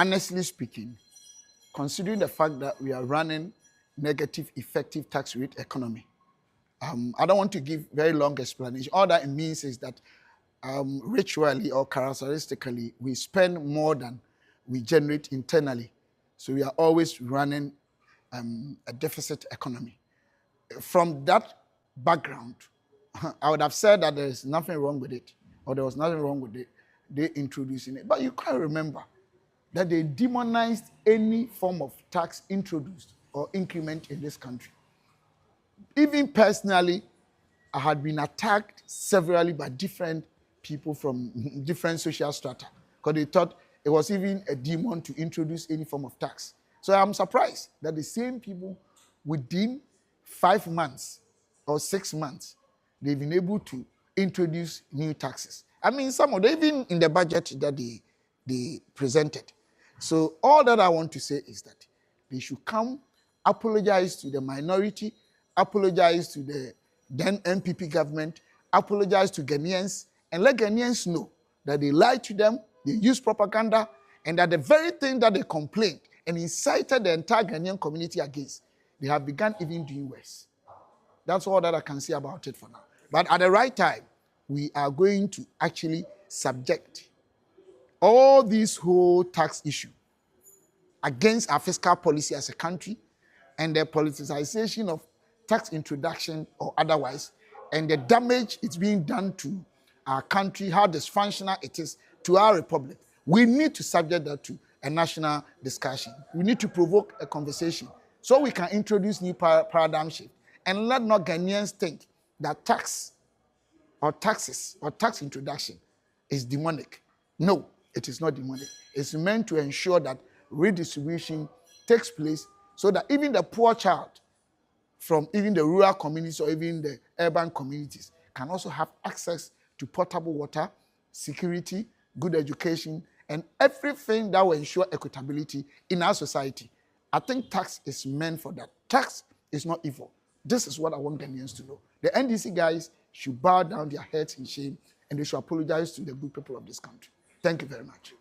honestly speaking, considering the fact that we are running negative effective tax rate economy, I don't want to give very long explanation. All that it means is that ritually or characteristically, we spend more than we generate internally. So we are always running a deficit economy. From that background, I would have said that there is nothing wrong with it, or there was nothing wrong with it, they introducing it. But you can't remember that they demonized any form of tax introduced or increment in this country. Even personally, I had been attacked severally by different people from different social strata because they thought it was even a demon to introduce any form of tax. So I'm surprised that the same people within 5 months or 6 months, they've been able to introduce new taxes. I mean, some of them, even in the budget that they presented. So all that I want to say is that they should come, apologize to the minority, apologize to the then NPP government, apologize to Ghanaians, and let Ghanaians know that they lied to them, they used propaganda, and that the very thing that they complained and incited the entire Ghanaian community against, they have begun even doing worse. That's all that I can say about it for now. But at the right time, we are going to actually subject all this whole tax issue against our fiscal policy as a country and the politicization of tax introduction or otherwise, and the damage it's being done to our country, how dysfunctional it is to our republic. We need to subject that to a national discussion. We need to provoke a conversation so we can introduce new paradigm shift and let not Ghanaians think that tax or taxes or tax introduction is demonic. No, it is not demonic. It's meant to ensure that redistribution takes place so that even the poor child from even the rural communities or even the urban communities can also have access to potable water, security, good education, and everything that will ensure equitability in our society. I think tax is meant for that. Tax is not evil. This is what I want Ghanaians to know. The NDC guys should bow down their heads in shame and they should apologize to the good people of this country. Thank you very much.